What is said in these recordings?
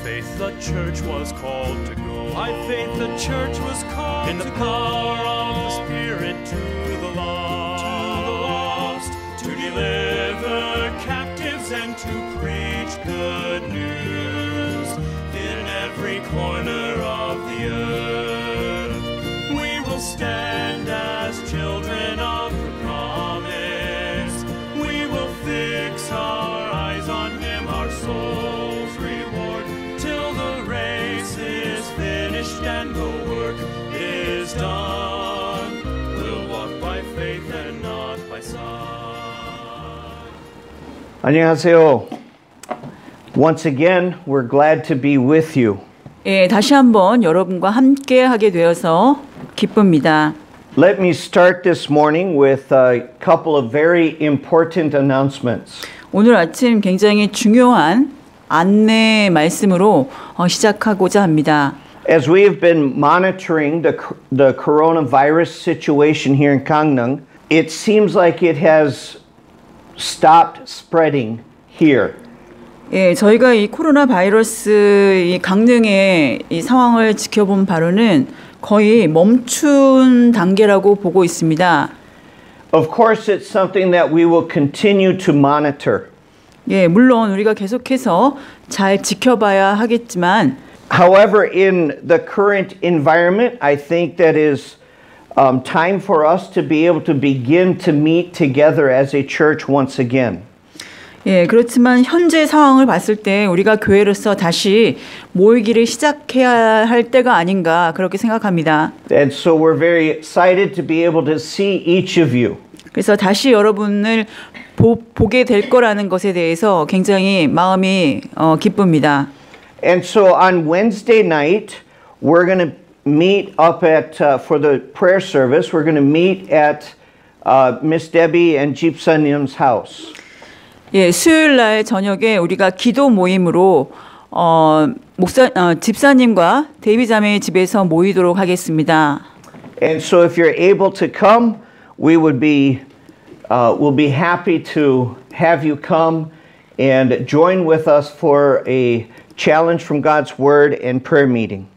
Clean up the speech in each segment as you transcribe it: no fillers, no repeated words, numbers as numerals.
faith the church was called to go. By faith the church was called in the to power go. of the Spirit to the lost, to deliver captives and to preach good news in every corner of the earth. We will stand as children of the promise. We will fix our eyes on Him, our soul's reward, till the race is finished and the work is done. We'll walk by faith and not by sight. 안녕하세요. Once again, we're glad to be with you. 예, 다시 한번 여러분과 함께 하게 되어서 기쁩니다. Let me start this morning with a couple of very important announcements. 오늘 아침 굉장히 중요한 안내 말씀으로 시작하고자 합니다. As we have been monitoring the coronavirus situation here in Gangneung, it seems like it has stopped spreading here. 예, 저희가 이 코로나 바이러스 이 강릉의 이 상황을 지켜본 바로는 거의 멈춘 단계라고 보고 있습니다. Of course, it's something that we will continue to monitor. 예, 물론 우리가 계속해서 잘 지켜봐야 하겠지만, However, in the current environment, I think that is time for us to be able to begin to meet together as a church once again. 예, 그렇지만 현재 상황을 봤을 때 우리가 교회로서 다시 모이기를 시작해야 할 때가 아닌가 그렇게 생각합니다. And so we're very excited to be able to see each of you. 그래서 다시 여러분을 보게 될 거라는 것에 대해서 굉장히 마음이 기쁩니다. And so on Wednesday night, we're going to meet up at, for the prayer service, we're going to meet at Miss Debbie and 집사님's house. 예, 수요일 날 저녁에 우리가 기도 모임으로 집사님과 데이비 자매의 집에서 모이도록 하겠습니다. And so if you're able to come, we would be we'll be happy to have you come and join with us for a challenge from God's word and prayer meeting.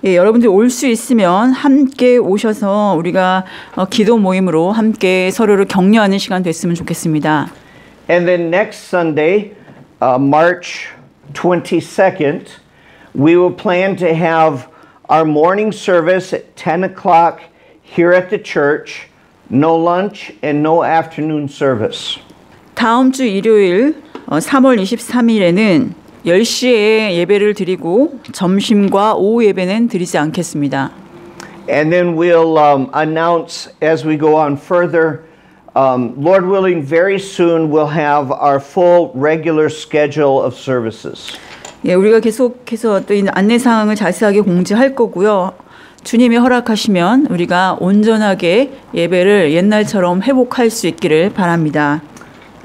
예, 여러분들 올 수 있으면 함께 오셔서 우리가 기도 모임으로 함께 서로를 격려하는 시간 됐으면 좋겠습니다. And then next Sunday, March 22nd, we will plan to have our morning service at 10 o'clock here at the church, no lunch and no afternoon service. 다음 주 일요일 3월 23일에는 10시에 예배를 드리고 점심과 오후 예배는 드리지 않겠습니다. And then we'll announce as we go on further, Lord willing, very soon we'll have our full regular schedule of services. 예, 우리가 계속해서 또 이 안내 사항을 자세하게 공지할 거고요. 주님이 허락하시면 우리가 온전하게 예배를 옛날처럼 회복할 수 있기를 바랍니다.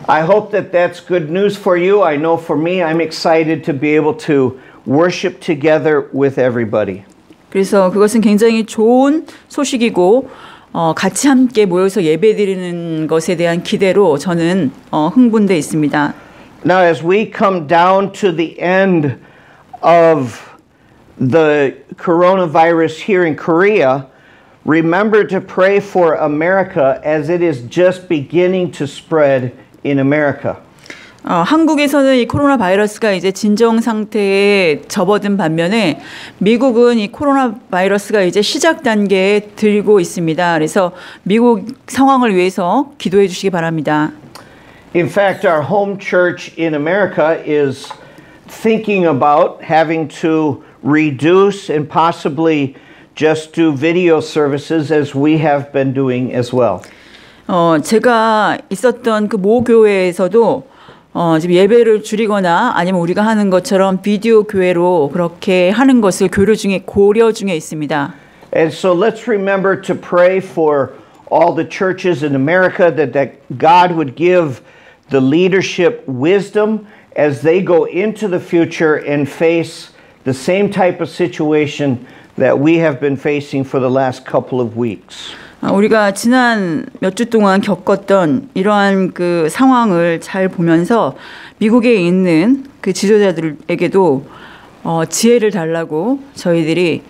I hope that that's good news for you. I know for me, I'm excited to be able to worship together with everybody. 그래서 그것은 굉장히 좋은 소식이고 같이 함께 모여서 예배드리는 것에 대한 기대로 저는 흥분돼 있습니다. Now, as we come down to the end of the coronavirus here in Korea, remember to pray for America as it is just beginning to spread in America. 한국에서는 이 코로나 바이러스가 이제 진정 상태에 접어든 반면에 미국은 이 코로나 바이러스가 이제 시작 단계에 들고 있습니다. 그래서 미국 상황을 위해서 기도해 주시기 바랍니다. In fact, our home church in America is thinking about having to reduce and possibly just do video services as we have been doing as well. 제가 있었던 그 모 교회에서도 지금 예배를 줄이거나 아니면 우리가 하는 것처럼 비디오 교회로 그렇게 하는 것을 고려 중에 있습니다. And so let's remember to pray for all the churches in America that God would give the leadership wisdom as they go into the future and face the same type of situation that we have been facing for the last couple of weeks. 우리가 지난 몇 주 동안 겪었던 이러한 그 상황을 잘 보면서 미국에 있는 그 지도자들에게도 지혜를 달라고 저희들이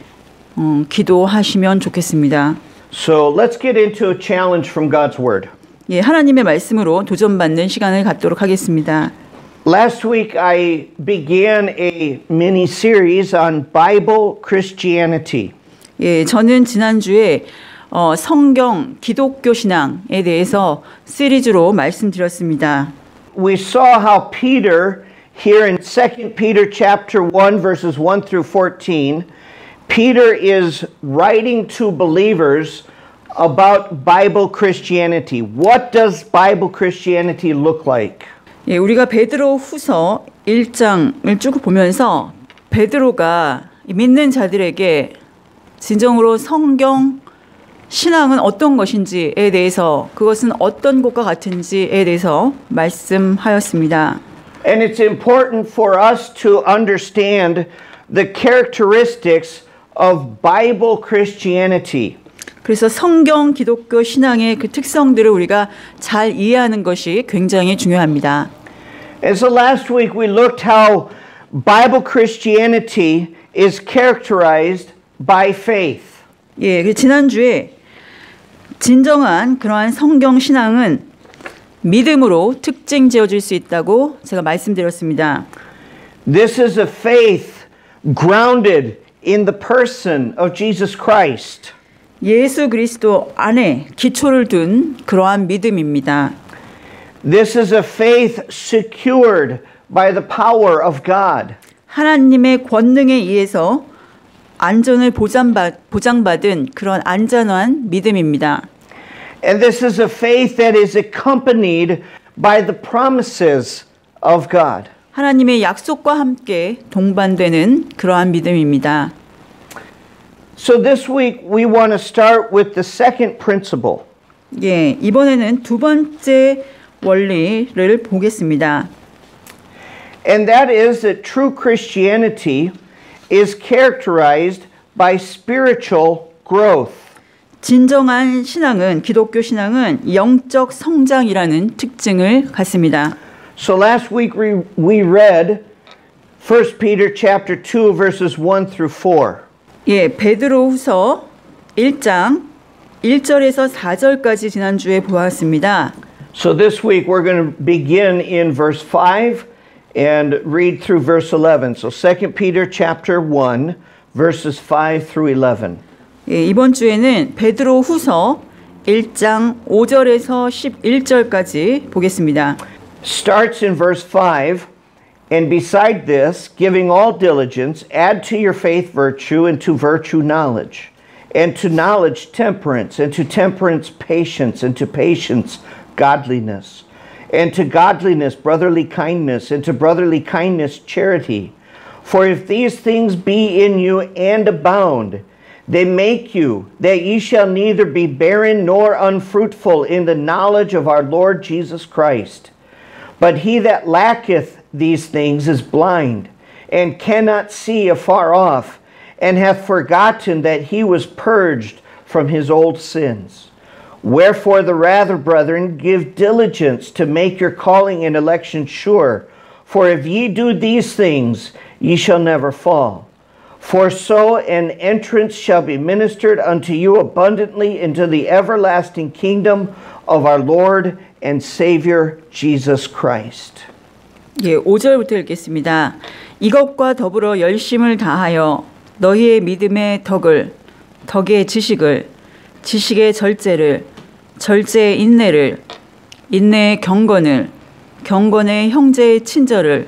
기도하시면 좋겠습니다. So let's get into a challenge from God's Word. 예, 하나님의 말씀으로 도전받는 시간을 갖도록 하겠습니다. Last week I began a mini series on Bible Christianity. 예, 저는 지난주에 성경 기독교 신앙에 대해서 시리즈로 말씀드렸습니다. We saw how Peter here in 2 Peter chapter 1 verses 1 through 14, Peter is writing to believers about Bible Christianity. What does Bible Christianity look like? 예, 우리가 베드로 후서 1장을 쭉 보면서 베드로가 믿는 자들에게 진정으로 성경 신앙은 어떤 것인지에 대해서 그것은 어떤 것과 같은지에 대해서 말씀하였습니다. And it's important for us to understand the characteristics of Bible Christianity. 그래서 성경 기독교 신앙의 그 특성들을 우리가 잘 이해하는 것이 굉장히 중요합니다. And so last week we looked how Bible Christianity is characterized by faith. 예, 그 지난주에 진정한 그러한 성경 신앙은 믿음으로 특징 지어질 수 있다고 제가 말씀드렸습니다. This is a faith grounded in the person of Jesus Christ. 예수 그리스도 안에 기초를 둔 그러한 믿음입니다. This is a faith secured by the power of God. 하나님의 권능에 의해서 안전을 보장받은 그런 안전한 믿음입니다. And this is a faith that is accompanied by the promises of God. 하나님의 약속과 함께 동반되는 그러한 믿음입니다. So this week we want to start with the second principle. 예, 이번에는 두 번째 원리를 보겠습니다. And that is that true Christianity is characterized by spiritual growth. 진정한 신앙은 기독교 신앙은 영적 성장이라는 특징을 갖습니다. So last week we read 1 Peter chapter 2 verses 1 through 4. 예, 베드로후서 1장 1절에서 4절까지 지난주에 보았습니다. So this week we're going to begin in verse 5 and read through verse 11. So 2 Peter chapter 1 verses 5 through 11. 예, 이번 주에는 베드로후서 1장 5절에서 11절까지 보겠습니다. Starts in verse 5. And beside this, giving all diligence, add to your faith virtue, and to virtue knowledge, and to knowledge temperance, and to temperance patience, and to patience godliness, and to godliness brotherly kindness, and to brotherly kindness charity. For if these things be in you and abound, they make you that ye shall neither be barren nor unfruitful in the knowledge of our Lord Jesus Christ. But he that lacketh these things is blind, and cannot see afar off, and hath forgotten that he was purged from his old sins. Wherefore the rather, brethren, give diligence to make your calling and election sure. For if ye do these things, ye shall never fall. For so an entrance shall be ministered unto you abundantly into the everlasting kingdom of our Lord and Savior Jesus Christ. 예, 5절부터 읽겠습니다. 이것과 더불어 열심을 다하여 너희의 믿음의 덕을, 덕의 지식을, 지식의 절제를, 절제의 인내를, 인내의 경건을, 경건의 형제의 친절을,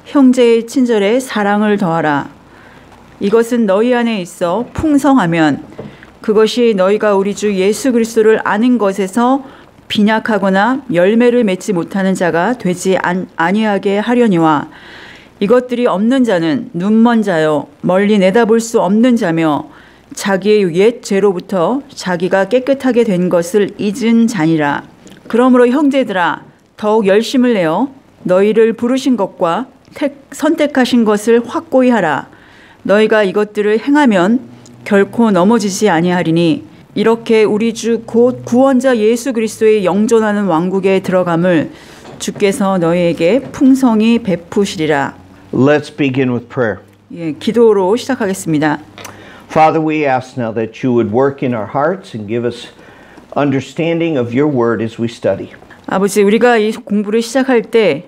형제의 친절에 사랑을 더하라. 이것은 너희 안에 있어 풍성하면 그것이 너희가 우리 주 예수 그리스도를 아는 것에서 빈약하거나 열매를 맺지 못하는 자가 되지 아니하게 하려니와 이것들이 없는 자는 눈먼 자요 멀리 내다볼 수 없는 자며 자기의 옛 죄로부터 자기가 깨끗하게 된 것을 잊은 자니라. 그러므로 형제들아 더욱 열심을 내어 너희를 부르신 것과 선택하신 것을 확고히 하라. 너희가 이것들을 행하면 결코 넘어지지 아니하리니 이렇게 우리 주 곧 구원자 예수 그리스도의 영존하는 왕국에 들어감을 주께서 너희에게 풍성히 베푸시리라. Let's begin with prayer. 예, 기도로 시작하겠습니다. Father, we ask now that you would work in our hearts and give us understanding of your word as we study. 아버지, 우리가 이 공부를 시작할 때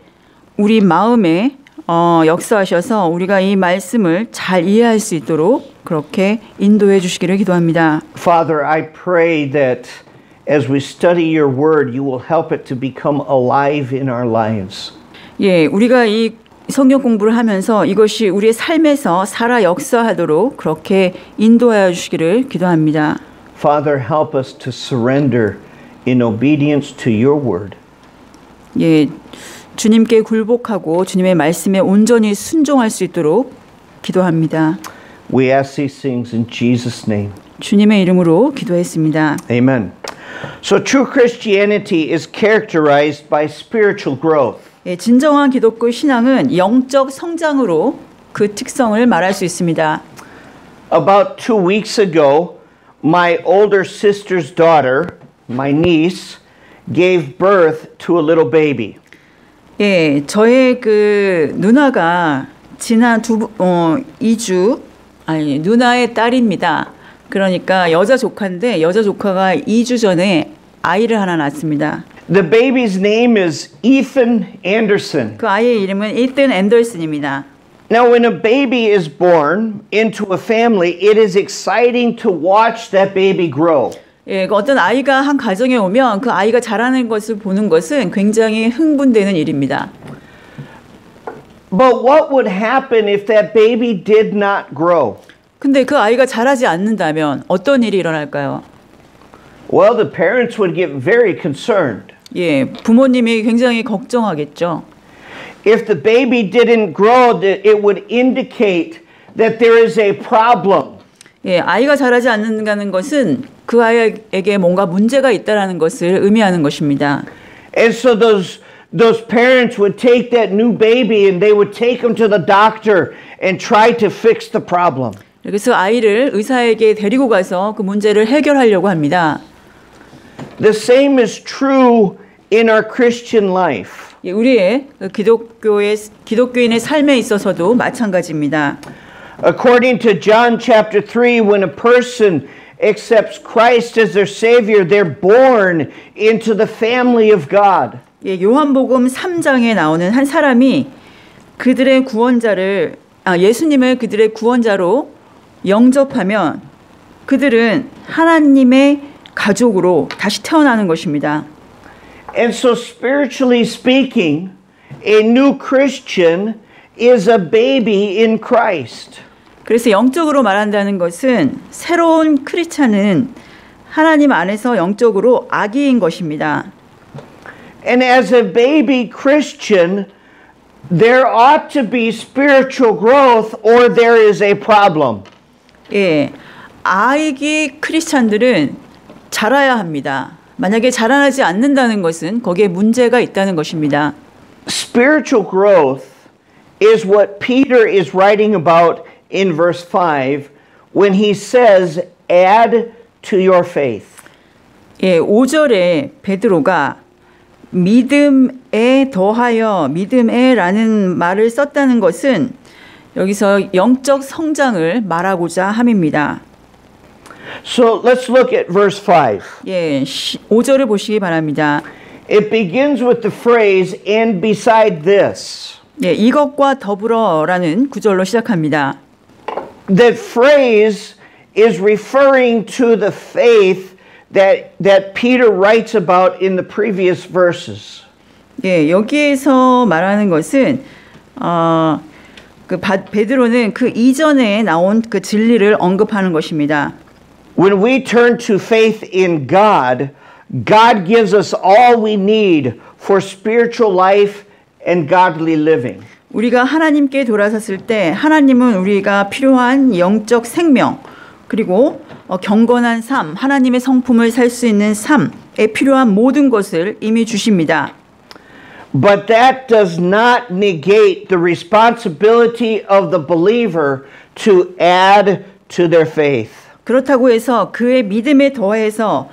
우리 마음에 역사하셔서 우리가 이 말씀을 잘 이해할 수 있도록 그렇게 인도해 주시기를 기도합니다. Father, I pray that as we study your word, you will help it to become alive in our lives. 예, 우리가 이 성경 공부를 하면서 이것이 우리의 삶에서 살아 역사하도록 그렇게 인도하여 주시기를 기도합니다. Father, help us to surrender in obedience to your word. 예, 주님께 굴복하고 주님의 말씀에 온전히 순종할 수 있도록 기도합니다. We ask these things in Jesus' name. 주님의 이름으로 기도했습니다. Amen. So true Christianity is characterized by spiritual growth. 예, 진정한 기독교 신앙은 영적 성장으로 그 특성을 말할 수 있습니다. About 2 weeks ago, my older sister's daughter, my niece, gave birth to a little baby. 예, 저의 그 누나가 지난 2주 누나의 딸입니다. 그러니까 여자 조카인데 여자 조카가 2주 전에 아이를 하나 낳았습니다. The baby's name is Ethan Anderson. 그 아이의 이름은 이튼 앤더슨입니다. Now, when a baby is born into a family, it is exciting to watch that baby grow. 예, 어떤 아이가 한 가정에 오면 그 아이가 자라는 것을 보는 것은 굉장히 흥분되는 일입니다. But what would happen if that baby did not grow? 근데 그 아이가 자라지 않는다면 어떤 일이 일어날까요? Well, the parents would get very concerned. 예, 부모님이 굉장히 걱정하겠죠. If the baby didn't grow, it would indicate that there is a problem. 예, 아이가 자라지 않는다는 것은 그 아이에게 뭔가 문제가 있다라는 것을 의미하는 것입니다. And so those parents would take that new baby and they would take him to the doctor and try to fix the problem. 그래서 아이를 의사에게 데리고 가서 그 문제를 해결하려고 합니다. The same is true in our Christian life. 예, 우리의 기독교인의 삶에 있어서도 마찬가지입니다. According to John chapter 3, when a person accepts Christ as their Savior, they're born into the family of God. 예, 요한복음 3장에 나오는 한 사람이 그들의 구원자를 예수님을 그들의 구원자로 영접하면 그들은 하나님의 가족으로 다시 태어나는 것입니다. And so spiritually speaking, a new Christian is a baby in Christ. 그래서 영적으로 말한다는 것은 새로운 크리스찬은 하나님 안에서 영적으로 아기인 것입니다. And as a baby Christian, there ought to be spiritual growth or there is a problem. 예, 아기 크리스찬들은 자라야 합니다. 만약에 자라나지 않는다는 것은 거기에 문제가 있다는 것입니다. Spiritual growth is what Peter is writing about in verse 5 when he says, add to your faith. 예, 5절에 베드로가 믿음에 더하여 믿음에라는 말을 썼다는 것은 여기서 영적 성장을 말하고자 함입니다. So let's look at verse 5. 예, 5절을 보시기 바랍니다. It begins with the phrase, and beside this. 예, 이것과 더불어라는 구절로 시작합니다. That phrase is referring to the faith that Peter writes about in the previous verses. 예, 여기에서 말하는 것은 베드로는 그 이전에 나온 그 진리를 언급하는 것입니다. When we turn to faith in God, God gives us all we need for spiritual life and godly living. 우리가 하나님께 돌아섰을 때 하나님은 우리가 필요한 영적 생명 그리고 경건한 삶, 하나님의 성품을 살 수 있는 삶에 필요한 모든 것을 이미 주십니다. But that does not negate the responsibility of the believer to add to their faith. 그렇다고 해서 그의 믿음에 더해서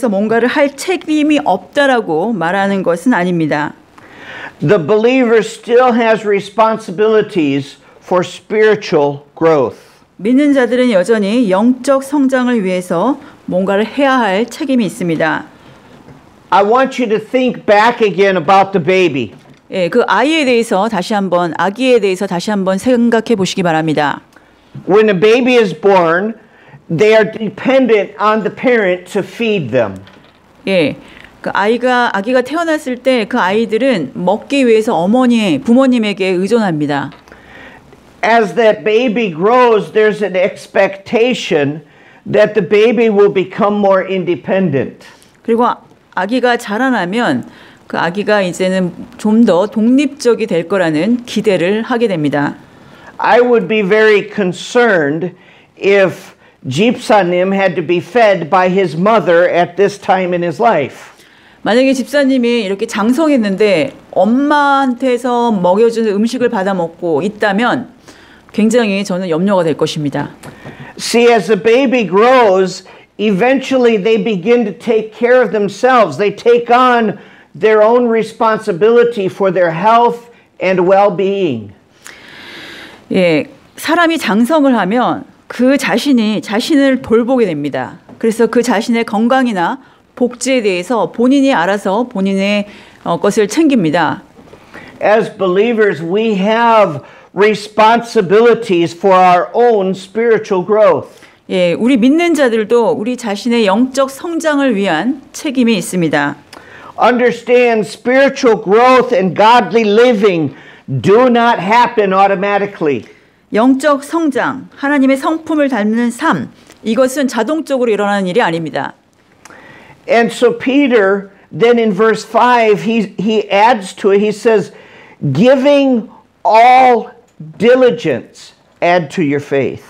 뭔가를 할 책임이 없다라고 말하는 것은 아닙니다. The believer still has responsibilities for spiritual growth. 믿는 자들은 여전히 영적 성장을 위해서 뭔가를 해야 할 책임이 있습니다. I want you to think back again about the baby. 예, 그 아이에 대해서 다시 한번 아기에 대해서 다시 한번 생각해 보시기 바랍니다. When a baby is born, they are dependent on the parent to feed them. 예, 그 아기가 태어났을 때 그 아이들은 먹기 위해서 부모님에게 의존합니다. As that baby grows, there's an expectation that the baby will become more independent. 그리고 아기가 자라나면 그 아기가 이제는 좀 더 독립적이 될 거라는 기대를 하게 됩니다. I would be very concerned if 집사님 had to be fed by his mother at this time in his life. 만약에 집사님이 이렇게 장성했는데 엄마한테서 먹여주는 음식을 받아 먹고 있다면 굉장히 저는 염려가 될 것입니다. See, as the baby grows, eventually they begin to take care of themselves. They take on their own responsibility for their health and well-being. 예, 사람이 장성을 하면 그 자신을 돌보게 됩니다. 그래서 그 자신의 건강이나 복지에 대해서 본인이 알아서 본인의 것을 챙깁니다. As believers, we have responsibilities for our own spiritual growth. 예, 우리 믿는 자들도 우리 자신의 영적 성장을 위한 책임이 있습니다. Understand spiritual growth and godly living do not happen automatically. 영적 성장, 하나님의 성품을 닮는 삶, 이것은 자동적으로 일어나는 일이 아닙니다. And so Peter, then in verse 5, he adds to it, he says, giving all diligence, add to your faith.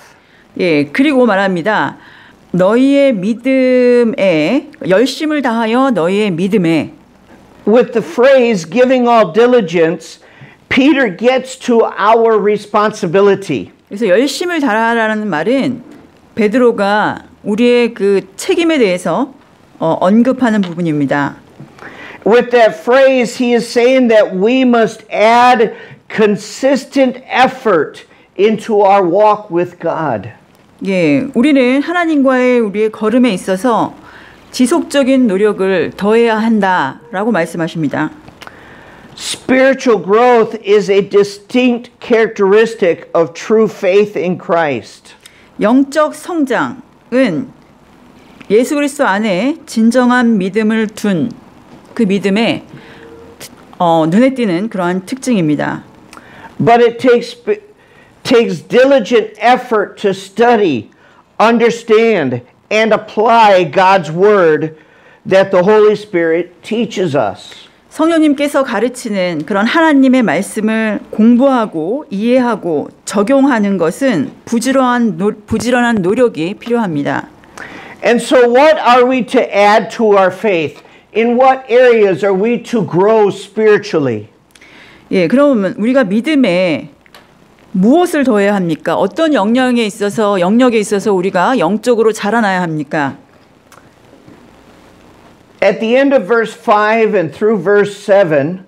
예, 그리고 말합니다. 너희의 믿음에 열심을 다하여 너희의 믿음에. With the phrase giving all diligence, Peter gets to our responsibility. 그래서 열심을 다하라는 말은 베드로가 우리의 그 책임에 대해서 언급하는 부분입니다. With that phrase, he is saying that we must add consistent effort into our walk with God. 예, 우리는 하나님과의 우리의 걸음에 있어서 지속적인 노력을 더해야 한다라고 말씀하십니다. Spiritual growth is a distinct characteristic of true faith in Christ. 영적 성장은 예수 그리스도 안에 진정한 믿음을 둔 그 믿음에 눈에 띄는 그러한 특징입니다. But it takes diligent effort to study, understand, and apply God's word that the Holy Spirit teaches us. 성령님께서 가르치는 그런 하나님의 말씀을 공부하고 이해하고 적용하는 것은 부지런한 노력이 필요합니다. And so what are we to add to our faith? In what areas are we to grow spiritually? 예, 그러면 우리가 믿음에 무엇을 더해야 합니까? 어떤 영역에 있어서 우리가 영적으로 자라나야 합니까? At the end of verse 5 and through verse 7,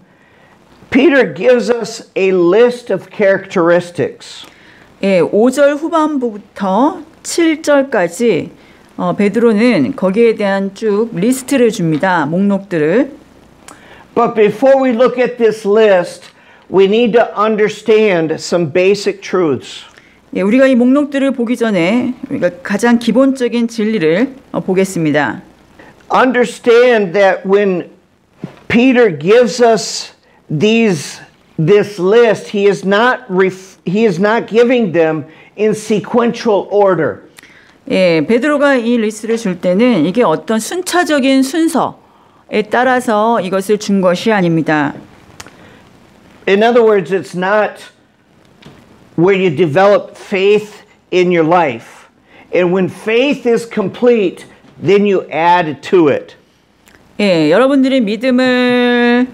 Peter gives us a list of characteristics. 예, 5절 후반부부터 7절까지 베드로는 거기에 대한 쭉 리스트를 줍니다. 목록들을. But before we look at this list, we need to understand some basic truths. 예, 우리가 이 목록들을 보기 전에 우리가 가장 기본적인 진리를 보겠습니다. Understand that when Peter gives us this list, he is not giving them in sequential order. 예, 베드로가 이 리스트를 줄 때는 이게 어떤 순차적인 순서에 따라서 이것을 준 것이 아닙니다. In other words, it's not where you develop faith in your life. And when faith is complete, then you add to it. 예, 여러분들이 믿음을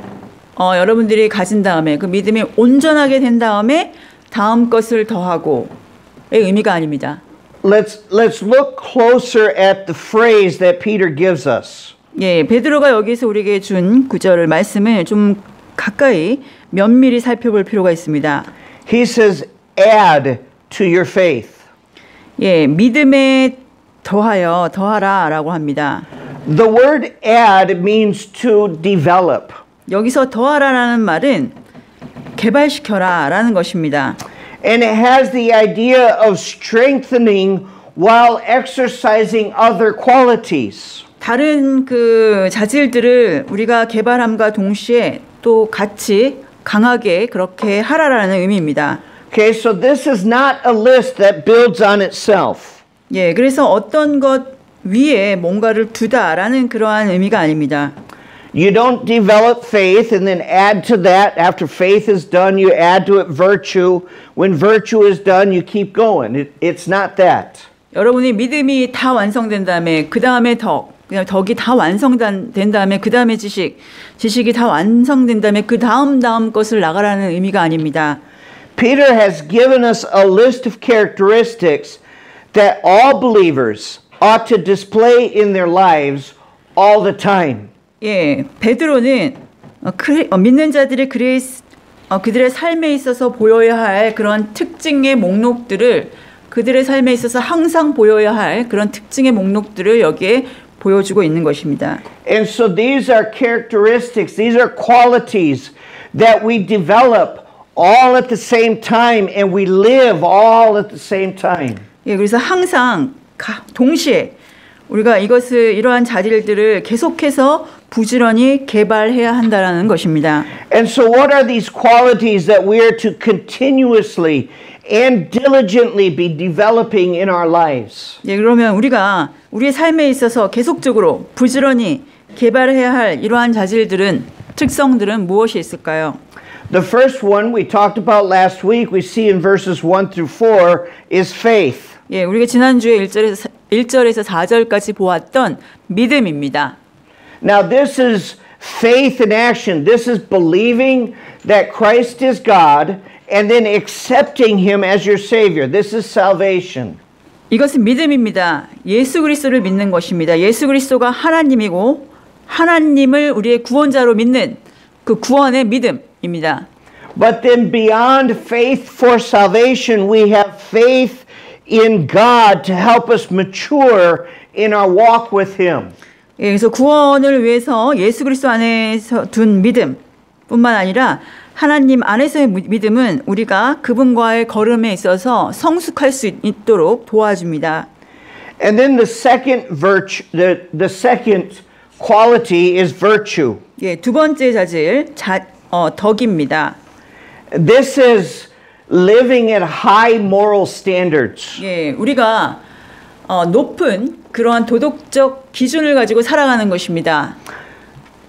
여러분들이 가진 다음에 그 믿음이 온전하게 된 다음에 다음 것을 더하고의 의미가 아닙니다. Let's look closer at the phrase that Peter gives us. 예, 베드로가 여기서 우리에게 준 말씀을 좀 가까이 면밀히 살펴볼 필요가 있습니다. He says, add to your faith. 예, 믿음에 더하라라고 합니다. The word add means to develop. 여기서 더하라라는 말은 개발시켜라라는 것입니다. And it has the idea of strengthening while exercising other qualities. 다른 그 자질들을 우리가 개발함과 동시에 또 같이 강하게 그렇게 하라라는 의미입니다. Okay, so this is not a list that builds on itself. 예, 그래서 어떤 것 위에 뭔가를 두다라는 그러한 의미가 아닙니다. You don't develop faith and then add to that. After faith is done, you add to it virtue. When virtue is done, you keep going. It's not that. 여러분이 믿음이 다 완성된 다음에 그 다음에 그냥 덕이 다 완성된 다음에 그 다음에 지식이 다 완성된 다음에 그 다음 것을 나가라는 의미가 아닙니다. Peter has given us a list of characteristics that all believers ought to display in their lives all the time. 예, 베드로는 믿는 자들이 그들의 삶에 있어서 보여야 할 그런 특징의 목록들을 그들의 삶에 있어서 항상 보여야 할 그런 특징의 목록들을 여기에 보여주고 있는 것입니다. And so these are characteristics, these are qualities that we develop all at the same time and we live all at the same time. 예, 그래서 항상 동시에 우리가 이러한 자질들을 계속해서 부지런히 개발해야 한다라는 것입니다. And so what are these qualities that we are to continuously and diligently be developing in our lives? 예, 그러면 우리가 우리의 삶에 있어서 계속적으로 부지런히 개발해야 할 이러한 특성들은 무엇이 있을까요? The first one we talked about last week, we see in verses 1 through 4, is faith. 예, 우리가 지난주에 1절에서 4절까지 보았던 믿음입니다. Now this is faith in action. This is believing that Christ is God and then accepting Him as your Savior. This is salvation. 이것은 믿음입니다. 예수 그리스도를 믿는 것입니다. 예수 그리스도가 하나님이고 하나님을 우리의 구원자로 믿는 그 구원의 믿음입니다. But then beyond faith for salvation, we have faith in God to help us mature in our walk with Him. 예, 그래서 구원을 위해서 예수 그리스도 안에서 둔 믿음뿐만 아니라 하나님 안에서의 믿음은 우리가 그분과의 걸음에 있어서 성숙할 수 있도록 도와줍니다. And then the second second quality is virtue. 예, 두 번째 자질 덕입니다. This is living at high moral standards. 예, 우리가 높은 그러한 도덕적 기준을 가지고 살아가는 것입니다.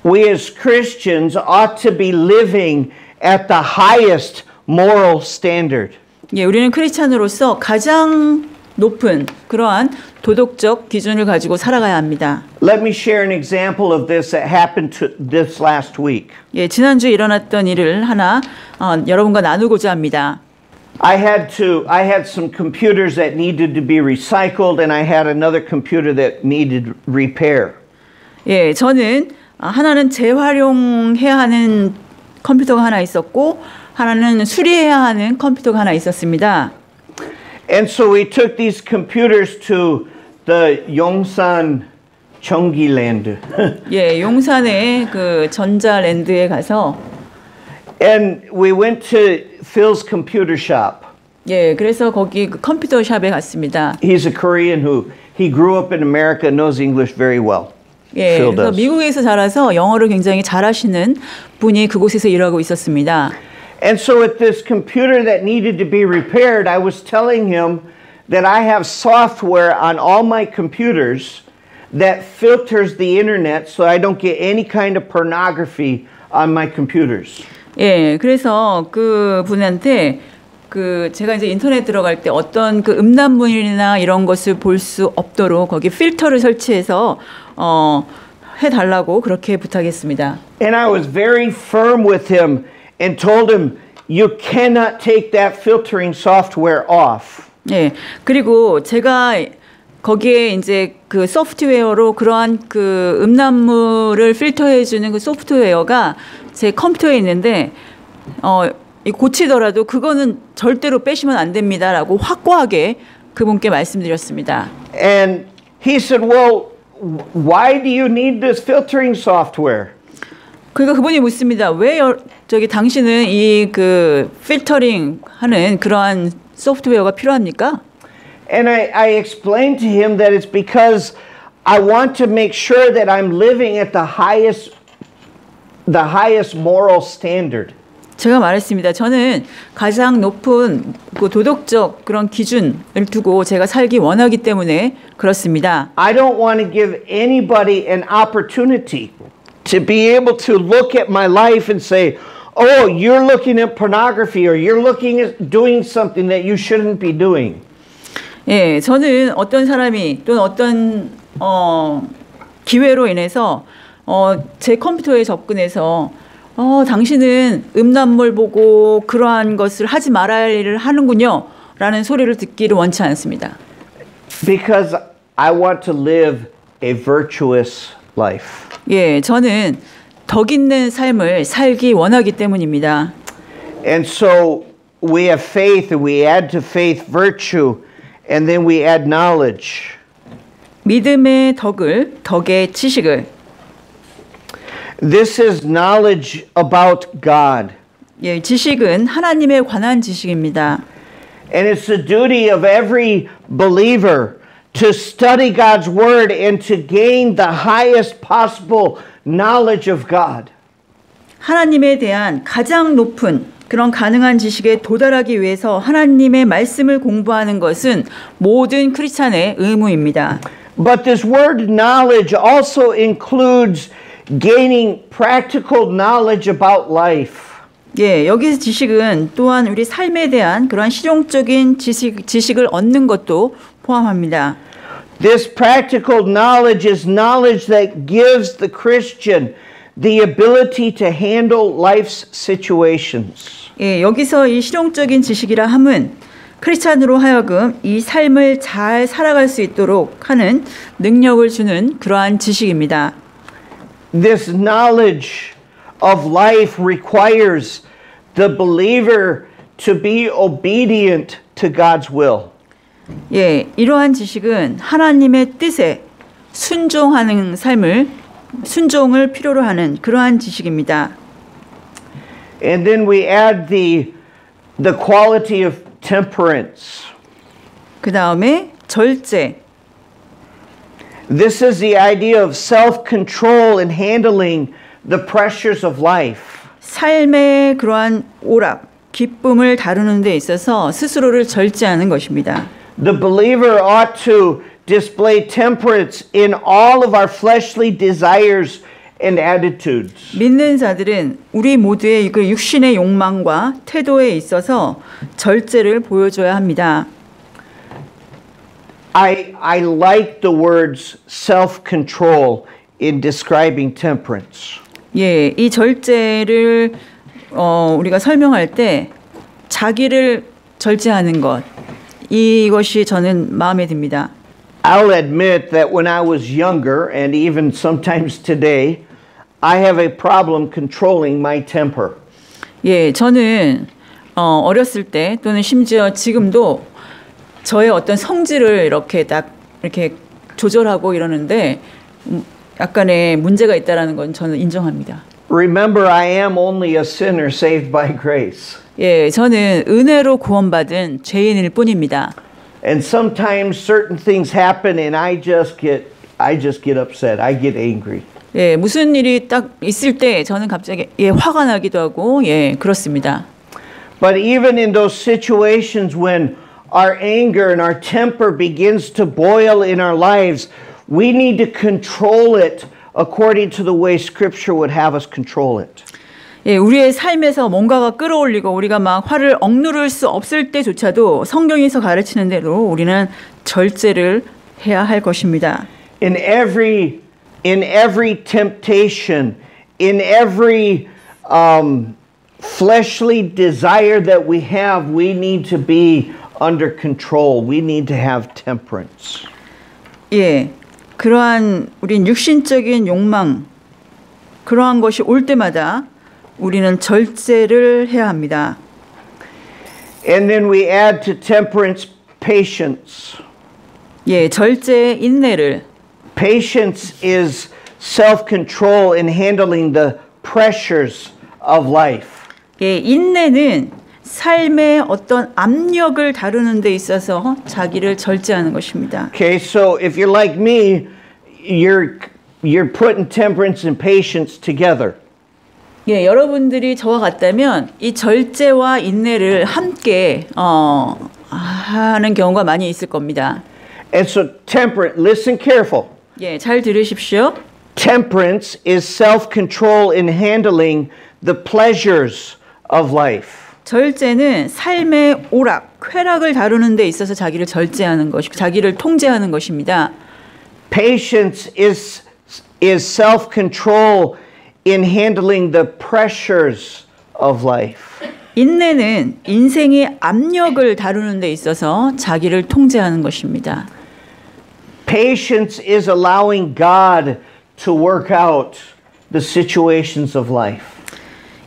We as Christians ought to be living at the highest moral standard. 예, 우리는 크리스찬으로서 가장 높은 그러한 도덕적 기준을 가지고 살아가야 합니다. Let me share an example of this that happened this last week. 예, 지난주에 일어났던 일을 하나 여러분과 나누고자 합니다. I had some computers that needed to be recycled and I had another computer that needed repair. 예, 저는 하나는 재활용해야 하는 컴퓨터가 하나 있었고 하나는 수리해야 하는 컴퓨터가 하나 있었습니다. And so we took these computers to the Yongsan Cheonggi-land. 예, 용산의 그 전자랜드에 가서 And we went to Phil's computer shop. 예, 그래서 거기 그 컴퓨터 샵에 갔습니다. He's a Korean he grew up in America, knows English very well. 예, Phil 그래서 does. 미국에서 자라서 영어를 굉장히 잘하시는 분이 그곳에서 일하고 있었습니다. And so with this computer that needed to be repaired, I was telling him that I have software on all my computers that filters the internet so I don't get any kind of pornography on my computers. 예, 그래서 그 분한테 제가 이제 인터넷 들어갈 때 어떤 그 음란물이나 이런 것을 볼 수 없도록 거기 필터를 설치해서 해달라고 그렇게 부탁했습니다. And I was very firm with him and told him, you cannot take that filtering software off. 예, 그리고 제가 거기에 이제 그 소프트웨어로 그러한 그 음란물을 필터해주는 그 소프트웨어가 제 컴퓨터에 있는데 고치더라도 그거는 절대로 빼시면 안 됩니다라고 확고하게 그분께 말씀드렸습니다. And he said, well, why do you need this filtering software? 그러니까 그분이 묻습니다. 왜 당신은 이 그 필터링 하는 그러한 소프트웨어가 필요합니까? And I explained to him that it's because I want to make sure that I'm living at the highest moral standard. 제가 말했습니다. 저는 가장 높은 그 도덕적 그런 기준을 두고 제가 살기 원하기 때문에 그렇습니다. I don't want to give anybody an opportunity to be able to look at my life and say, oh, you're looking at pornography or you're looking at doing something that you shouldn't be doing. 예, 저는 어떤 사람이 또는 어떤 기회로 인해서 제 컴퓨터에 접근해서 당신은 음란물 보고 그러한 것을 하지 말아야 할 일을 하는군요 라는 소리를 듣기를 원치 않습니다. Because I want to live a virtuous life. 예, 저는 덕 있는 삶을 살기 원하기 때문입니다. And so we have faith and we add to faith virtue and then we add knowledge. 믿음의 덕을, 덕의 지식을. This is knowledge about God. 예, 지식은 하나님에 관한 지식입니다. And it's the duty of every believer to study God's word and to gain the highest possible knowledge of God. 하나님에 대한 가장 높은 그런 가능한 지식에 도달하기 위해서 하나님의 말씀을 공부하는 것은 모든 크리스찬의 의무입니다. But this word knowledge also includes gaining practical knowledge about life. 예, 여기서 지식은 또한 우리 삶에 대한 그러한 실용적인 지식을 얻는 것도 포함합니다. This practical knowledge is knowledge that gives the Christian the ability to handle life's situations. 예, 여기서 이 실용적인 지식이라 함은 크리스찬으로 하여금 이 삶을 잘 살아갈 수 있도록 하는 능력을 주는 그러한 지식입니다. This knowledge of life requires the believer to be obedient to God's will. 예, 이러한 지식은 하나님의 뜻에 순종하는 순종을 필요로 하는 그러한 지식입니다. And then we add the quality of temperance. 그 다음에 절제. This is the idea of self-control in handling the pressures of life. 삶의 그러한 오락, 기쁨을 다루는 데 있어서 스스로를 절제하는 것입니다. The believer ought to display temperance in all of our fleshly desires and attitudes. 믿는 자들은 우리 모두의 그 육신의 욕망과 태도에 있어서 절제를 보여줘야 합니다. I like the words self-control in describing temperance. 예, 이 절제를 우리가 설명할 때 자기를 절제하는 것, 이것이 저는 마음에 듭니다. I'll admit that when I was younger and even sometimes today, I have a problem controlling my temper. 예, 저는 어렸을 때 또는 심지어 지금도 저의 어떤 성질을 이렇게 조절하고 이러는데 약간의 문제가 있다라는 건 저는 인정합니다. Remember, I am only a sinner saved by grace. 예, 저는 은혜로 구원받은 죄인일 뿐입니다. And sometimes certain things happen and I just get upset. I get angry. 예, 무슨 일이 딱 있을 때 저는 갑자기 화가 나기도 하고 그렇습니다. But even in those situations when our anger and our temper begins to boil in our lives, we need to control it according to the way Scripture would have us control it. 예, 우리의 삶에서 뭔가가 끌어올리고 우리가 막 화를 억누를 수 없을 때조차도 성경에서 가르치는 대로 우리는 절제를 해야 할 것입니다. In every temptation, in every fleshly desire that we have, we need to be under control. We need to have temperance. 예, 그러한 우린 육신적인 욕망, 그러한 것이 올 때마다 우리는 절제를 해야 합니다. And then we add to temperance patience. 예, 절제 인내를. Patience is self-control in handling the pressures of life. 예, 인내는 삶의 어떤 압력을 다루는 데 있어서 자기를 절제하는 것입니다. Okay, so if you're like me, you're putting temperance and patience together. 예, 여러분들이 저와 같다면 이 절제와 인내를 함께 하는 경우가 많이 있을 겁니다. And so temperance, listen careful. 예, 잘 들으십시오. Temperance is self-control in handling the pleasures of life. 절제는 삶의 오락, 쾌락을 다루는 데 있어서 자기를 절제하는 것이고 자기를 통제하는 것입니다. Patience is self-control in handling the pressures of life. 인내는 인생의 압력을 다루는 데 있어서 자기를 통제하는 것입니다. Patience is allowing God to work out the situations of life.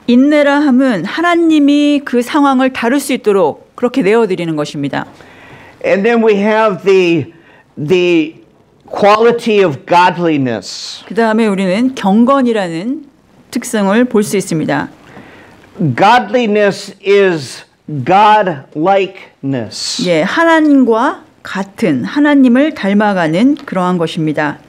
인내라 함은 하나님이 그 상황을 다룰 수 있도록 그렇게 내어드리는 것입니다. And then we have the quality of godliness. 그 다음에 우리는 경건이라는 특성을 볼 수 있습니다. Godliness is God-likeness. 예, 하나님과 같은 하나님을 닮아가는 그러한 것입니다.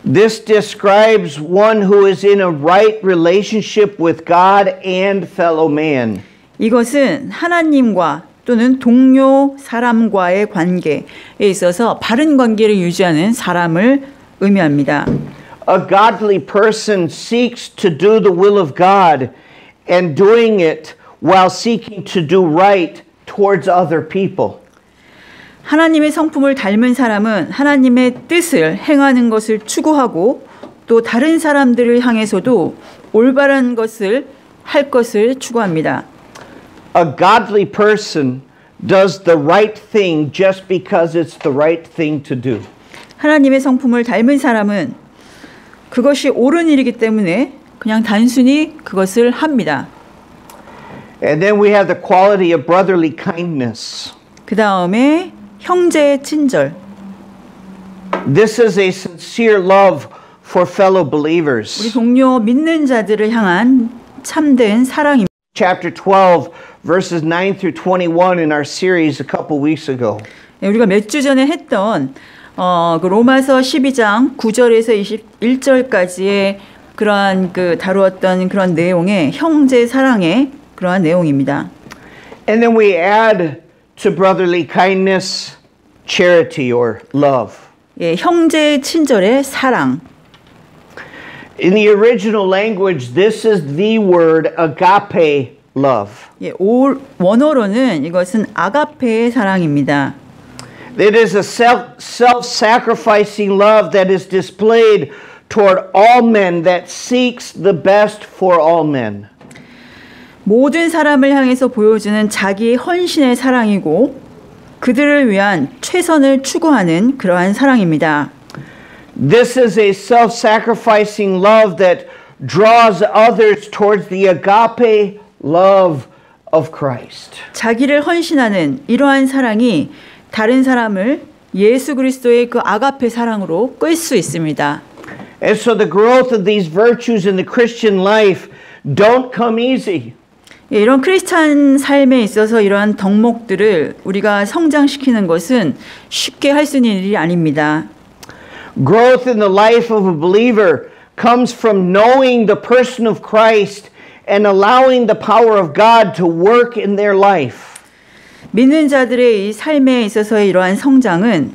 This describes one who is in a right relationship with God and fellow man. 이것은 하나님과 또는 동료 사람과의 관계에 있어서 바른 관계를 유지하는 사람을 의미합니다. A godly person seeks to do the will of God and doing it while seeking to do right towards other people. 하나님의 성품을 닮은 사람은 하나님의 뜻을 행하는 것을 추구하고 또 다른 사람들을 향해서도 올바른 것을 할 것을 추구합니다. A godly person does the right thing just because it's the right thing to do. 하나님의 성품을 닮은 사람은 그것이 옳은 일이기 때문에 그냥 단순히 그것을 합니다. And then we have the quality of brotherly kindness. 그 다음에 형제의 친절. This is a sincere love for fellow 우리 believers. 동료 믿는 자들을 향한 참된 사랑입니다. Chapter 12, verses 9 through 21 in our series a couple weeks ago. 우리가 몇 주 전에 했던 그 로마서 12장 9절에서 21절까지의 그러한 다루었던 그런 내용의 형제 사랑의 그러한 내용입니다. And then we add to brotherly kindness, charity or love. 예, 형제의 친절의 사랑. In the original language, this is the word agape love. 예, 원어로는 이것은 아가페의 사랑입니다. It is a self-sacrificing love that is displayed toward all men that seeks the best for all men. 모든 사람을 향해서 보여주는 자기의 헌신의 사랑이고 그들을 위한 최선을 추구하는 그러한 사랑입니다. This is a self-sacrificing love that draws others towards the agape love of Christ. 자기를 헌신하는 이러한 사랑이 다른 사람을 예수 그리스도의 그 아가페 사랑으로 끌 수 있습니다. And so the growth of these virtues in the Christian life don't come easy. 예, 이런 크리스찬 삶에 있어서 이러한 덕목들을 우리가 성장시키는 것은 쉽게 할 수 있는 일이 아닙니다. Growth in the life of a believer comes from knowing the person of Christ and allowing the power of God to work in their life. 믿는 자들의 이 삶에 있어서의 이러한 성장은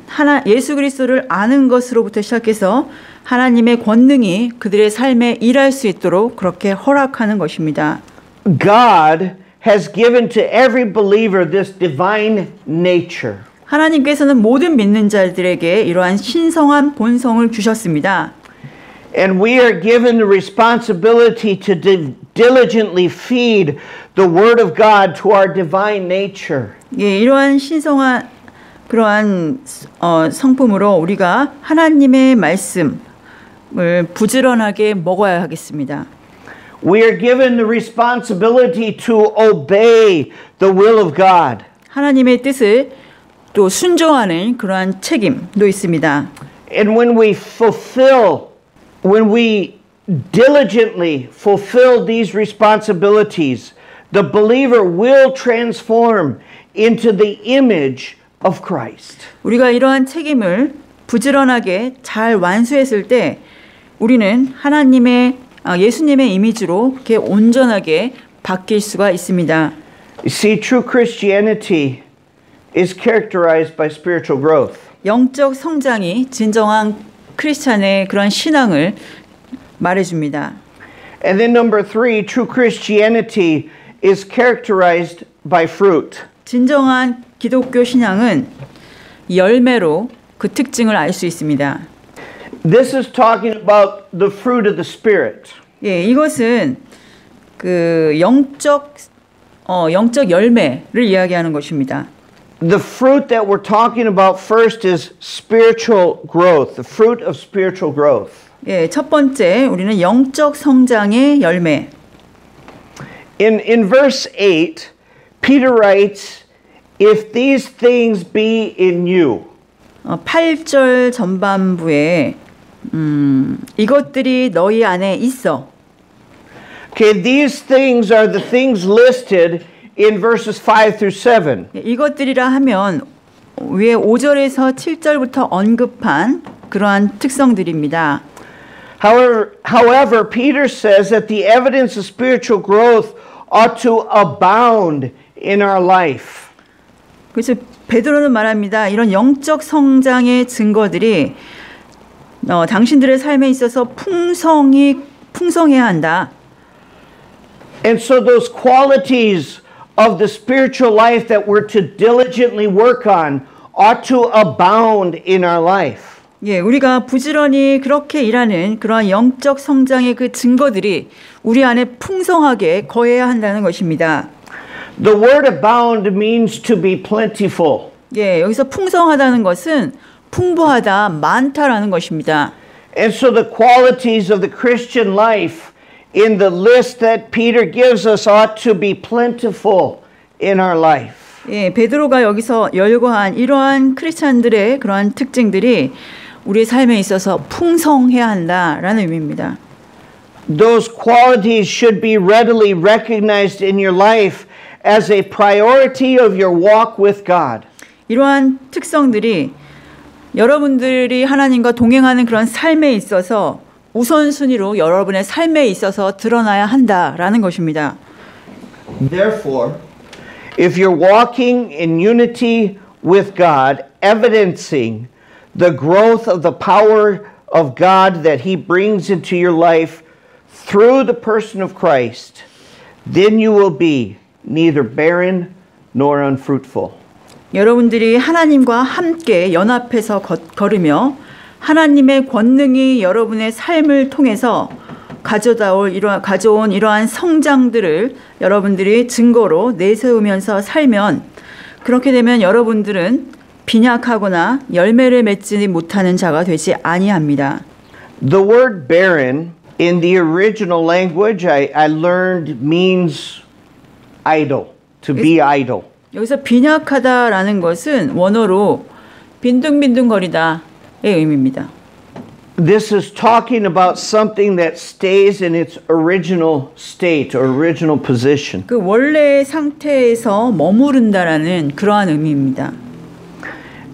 예수 그리스도를 아는 것으로부터 시작해서 하나님의 권능이 그들의 삶에 일할 수 있도록 그렇게 허락하는 것입니다. God has given to every believer this divine nature. 하나님께서는 모든 믿는 자들에게 이러한 신성한 본성을 주셨습니다. And we are given the responsibility to diligently feed the Word of God to our divine nature. 예, 이러한 신성한 그러한 성품으로 우리가 하나님의 말씀을 부지런하게 먹어야 하겠습니다. We are given the responsibility to obey the will of God. 하나님의 뜻을 또 순종하는 그러한 책임도 있습니다. And when we diligently fulfill these responsibilities, the believer will transform into the image of Christ. 우리가 이러한 책임을 부지런하게 잘 완수했을 때 우리는 예수님의 이미지로 이렇게 온전하게 바뀔 수가 있습니다. You see, true Christianity is characterized by spiritual growth. 영적 성장이 진정한 크리스찬의 그런 신앙을 말해줍니다. And then number 3, true Christianity is characterized by fruit. 진정한 기독교 신앙은 열매로 그 특징을 알 수 있습니다. This is talking about the fruit of the Spirit. 예, 이것은 그 영적 열매를 이야기하는 것입니다. The fruit that we're talking about first is spiritual growth, the fruit of spiritual growth. 예, 첫 번째 우리는 영적 성장의 열매. In verse 8, Peter writes, "If these things be in you." 8절 전반부에 이것들이 너희 안에 있어. Okay, these things are the things listed in verses 5 through 7. 이것들이라 하면 위에 5절에서 7절부터 언급한 그러한 특성들입니다. However, Peter says that the evidence of spiritual growth ought to abound in our life. 그래서 베드로는 말합니다. 이런 영적 성장의 증거들이 당신들의 삶에 있어서 풍성해야 한다. And so those qualities of the spiritual life that we're to diligently work on ought to abound in our life. 예, 우리가 부지런히 그렇게 일하는 그러한 영적 성장의 그 증거들이 우리 안에 풍성하게 거해야 한다는 것입니다. The word abound means to be plentiful. 예, 여기서 풍성하다는 것은 풍부하다, 많다라는 것입니다. And so the qualities of the Christian life in the list that Peter gives us ought to be plentiful in our life. 예, 베드로가 여기서 열거한 이러한 크리스찬들의 그러한 특징들이 우리의 삶에 있어서 풍성해야 한다라는 의미입니다. Those qualities should be readily recognized in your life as a priority of your walk with God. 이러한 특성들이 여러분들이 하나님과 동행하는 그런 삶에 있어서 우선순위로 여러분의 삶에 있어서 드러나야 한다라는 것입니다. Therefore, if you're walking in unity with God, evidencing the growth of the power of God that He brings into your life through the person of Christ, then you will be neither barren nor unfruitful. 여러분들이 하나님과 함께 연합해서 걸으며 하나님의 권능이 여러분의 삶을 통해서 가져온 이러한 성장들을 여러분들이 증거로 내세우면서 살면 그렇게 되면 여러분들은 빈약하거나 열매를 맺지 못하는 자가 되지 아니합니다. The word barren in the original language I learned means idle, to be idle. 여기서 빈약하다라는 것은 원어로 빈둥빈둥거리다의 의미입니다. This is talking about something that stays in its original state or original position. 그 원래의 상태에서 머무른다라는 그러한 의미입니다.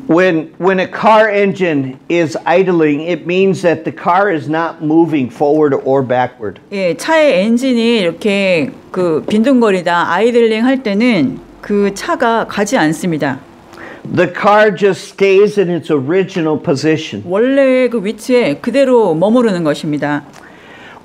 When a car engine is idling, it means that the car is not moving forward or backward. 예, 차의 엔진이 이렇게 그 빈둥거리다 아이들링 할 때는 그 차가 가지 않습니다. The car just stays in its original position. 원래의 그 위치에 그대로 머무르는 것입니다.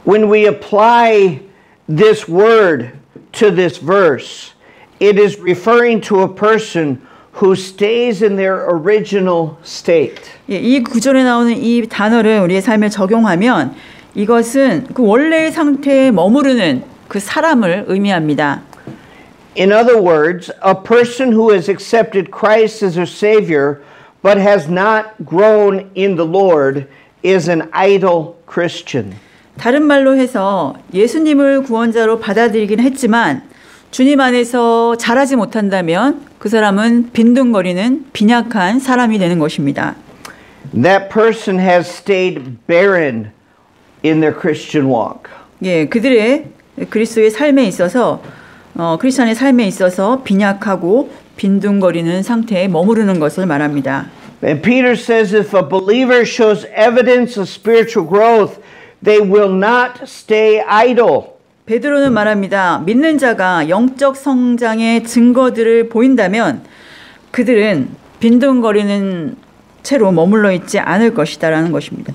When we apply this word to this verse, it is referring to a person who stays in their original state. 예, 이 구절에 나오는 이 단어를 우리의 삶에 적용하면 이것은 그 원래의 상태에 머무르는 그 사람을 의미합니다. In other words, a person who has accepted Christ as their Savior but has not grown in the Lord is an idle Christian. 다른 말로 해서 예수님을 구원자로 받아들이긴 했지만 주님 안에서 자라지 못한다면 그 사람은 빈둥거리는 빈약한 사람이 되는 것입니다. That person has stayed barren in their Christian walk. 예, 그들의 그리스도의 삶에 있어서 크리스천의 삶에 있어서 빈약하고 빈둥거리는 상태에 머무르는 것을 말합니다. And Peter says if a believer shows evidence of spiritual growth, they will not stay idle. 베드로는 말합니다. 믿는 자가 영적 성장의 증거들을 보인다면 그들은 빈둥거리는 채로 머물러 있지 않을 것이다라는 것입니다.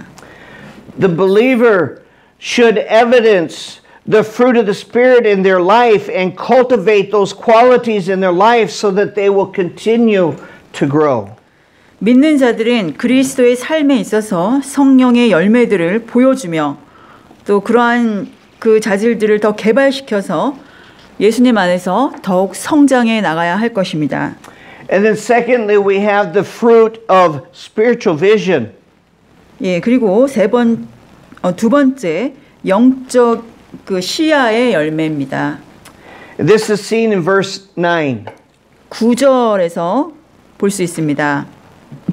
The believer should evidence the fruit of the Spirit in their life and cultivate those qualities in their life so that they will continue to grow. 믿는 자들은 그리스도의 삶에 있어서 성령의 열매들을 보여주며 또 그러한 그 자질들을 더 개발시켜서 예수님 안에서 더욱 성장해 나가야 할 것입니다. And then secondly, we have the fruit of spiritual vision. 예, 그리고 두 번째 영적 그 시야의 열매입니다. This is seen in verse 9. 9절에서 볼 수 있습니다.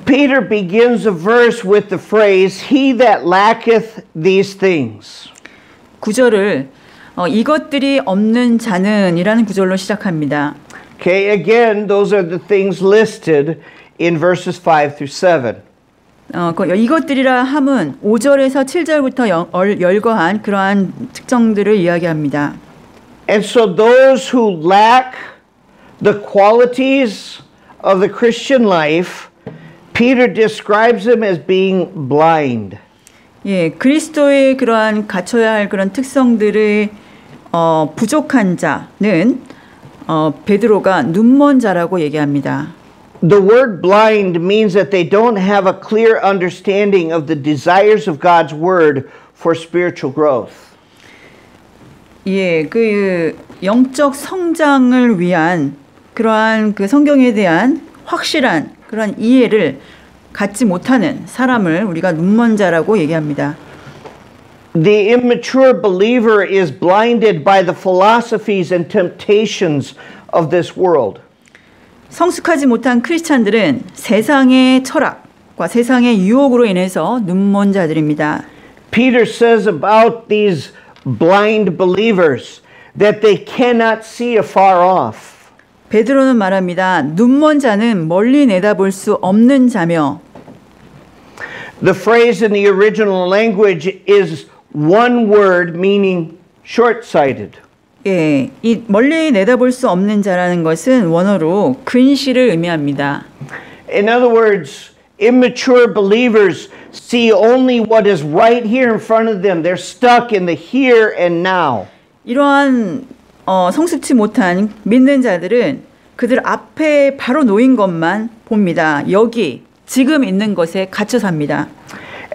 Peter begins a verse with the phrase, He that lacketh these things. 9절을 이것들이 없는 자는 이라는 구절로 시작합니다. Okay, again, those are the things listed in verses 5 through 7. 이것들이라 함은 5절에서 7절부터 열거한 그러한 특정들을 이야기합니다. And so those who lack the qualities of the Christian life, Peter describes them as being blind. 예, 그리스도의 그러한 갖춰야 할 그런 특성들을 부족한 자는 베드로가 눈먼 자라고 얘기합니다. The word blind means that they don't have a clear understanding of the desires of God's word for spiritual growth. 예, 그 영적 성장을 위한 그러한 그 성경에 대한 확실한 그러한 이해를 갖지 못하는 사람을 우리가 눈먼 자라고 얘기합니다. The immature believer is blinded by the philosophies and temptations of this world. 성숙하지 못한 크리스찬들은 세상의 철학과 세상의 유혹으로 인해서 눈먼 자들입니다. Peter says about these blind believers that they cannot see afar off. 베드로는 말합니다. 눈먼 자는 멀리 내다볼 수 없는 자며 The phrase in the original language is one word meaning short-sighted. 예, 이 멀리 내다볼 수 없는 자라는 것은 원어로 근시를 의미합니다. In other words, immature believers see only what is right here in front of them. They're stuck in the here and now. 이러한 성숙치 못한 믿는 자들은 그들 앞에 바로 놓인 것만 봅니다. 여기 지금 있는 것에 갇혀 삽니다.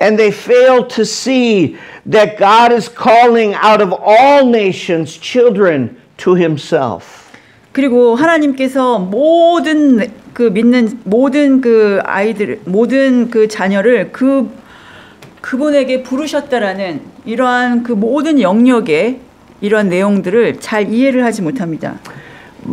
And they fail to see that God is calling out of all nations children to himself. 그리고 하나님께서 모든 그 믿는 모든 그 아이들 모든 그 자녀를 그분에게 부르셨다라는 이러한 그 모든 영역의 이러한 내용들을 잘 이해를 하지 못합니다.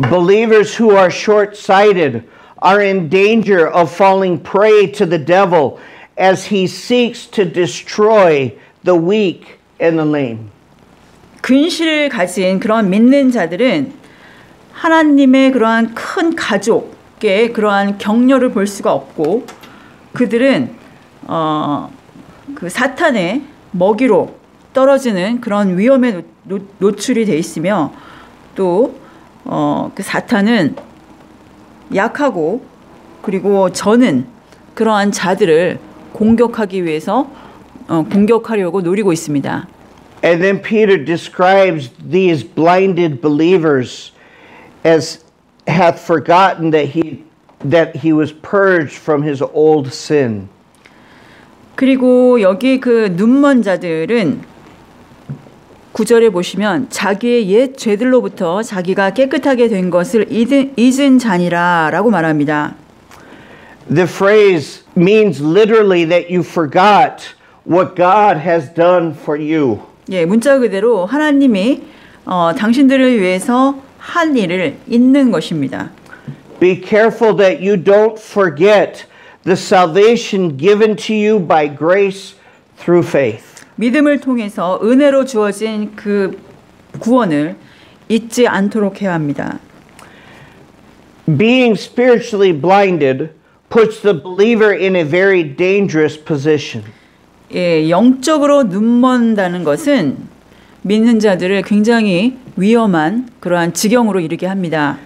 Believers who are short-sighted are in danger of falling prey to the devil as he seeks to destroy the weak and the lame. 근시를 가진 그런 믿는 자들은 하나님의 그러한 큰 가족의 그러한 격려를 볼 수가 없고 그들은 그 사탄의 먹이로 떨어지는 그런 위험에 노출이 돼 있으며 또 그 사탄은 약하고 그리고 저는 그러한 자들을 공격하기 위해서 공격하려고 노리고 있습니다. And then Peter describes these blinded believers as hath forgotten that he was purged from his old sin. 그리고 여기 그 눈먼 자들은 9절에 보시면 자기의 옛 죄들로부터 자기가 깨끗하게 된 것을 잊은 자니라라고 말합니다. The phrase means literally that you forgot what God has done for you. 예, 문자 그대로 하나님이 당신들을 위해서 한 일을 잊는 것입니다. Be careful that you don't forget the salvation given to you by grace through faith. 믿음을 통해서 은혜로 주어진 그 구원을 잊지 않도록 해야 합니다. Being spiritually blinded puts the believer in a very dangerous position. 예, 영적으로 눈먼다는 것은 믿는 자들을 굉장히 위험한 그러한 지경으로 이르게 합니다.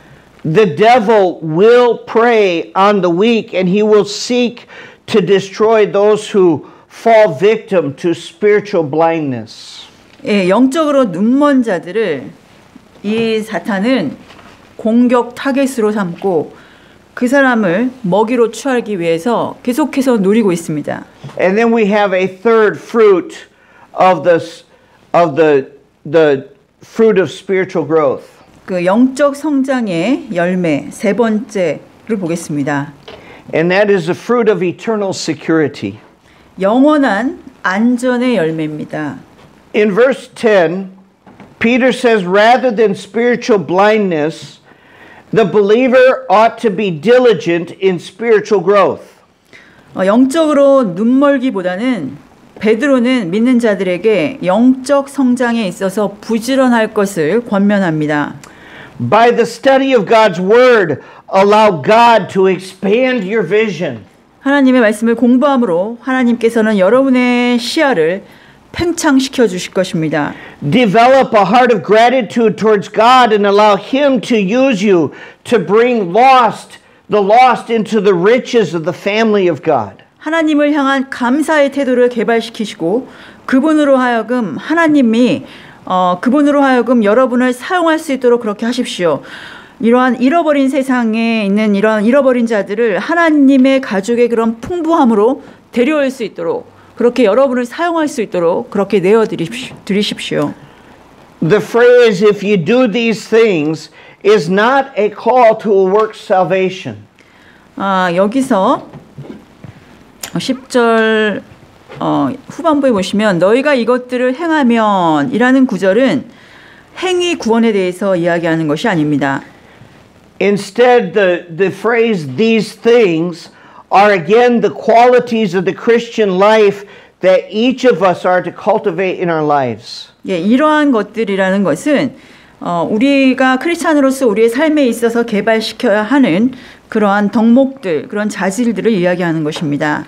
The devil will prey on the weak and he will seek to destroy those who fall victim to spiritual blindness. 예, 영적으로 눈먼 자들을 이 사탄은 공격 타겟으로 삼고 그 사람을 먹이로 취하기 위해서 계속해서 노리고 있습니다. And then we have a third fruit of the fruit of spiritual growth. 그 영적 성장의 열매 세 번째를 보겠습니다. And that is the fruit of eternal security. 영원한 안전의 열매입니다. In verse 10, Peter says, rather than spiritual blindness, the believer ought to be diligent in spiritual growth. 영적으로 눈멀기보다는 베드로는 믿는 자들에게 영적 성장에 있어서 부지런할 것을 권면합니다. By the study of God's word, allow God to expand your vision. 하나님의 말씀을 공부함으로 하나님께서는 여러분의 시야를 팽창시켜 주실 것입니다. Develop a heart of gratitude towards God and allow Him to use you to bring the lost into the riches of the family of God. 하나님을 향한 감사의 태도를 개발시키시고 그분으로 하여금 그분으로 하여금 여러분을 사용할 수 있도록 그렇게 하십시오. 이러한 잃어버린 세상에 있는 이런 잃어버린 자들을 하나님의 가족의 그런 풍부함으로 데려올 수 있도록 그렇게 여러분을 사용할 수 있도록 그렇게 내어드리십시오. The phrase, if you do these things, is not a call to a work salvation. 여기서 10절 후반부에 보시면 너희가 이것들을 행하면 이라는 구절은 행위 구원에 대해서 이야기하는 것이 아닙니다. Instead, the phrase these things are again the qualities of the Christian life that each of us are to cultivate in our lives. 예, 이러한 것들이라는 것은 우리가 크리스찬으로서 우리의 삶에 있어서 개발시켜야 하는 그러한 덕목들, 그런 자질들을 이야기하는 것입니다.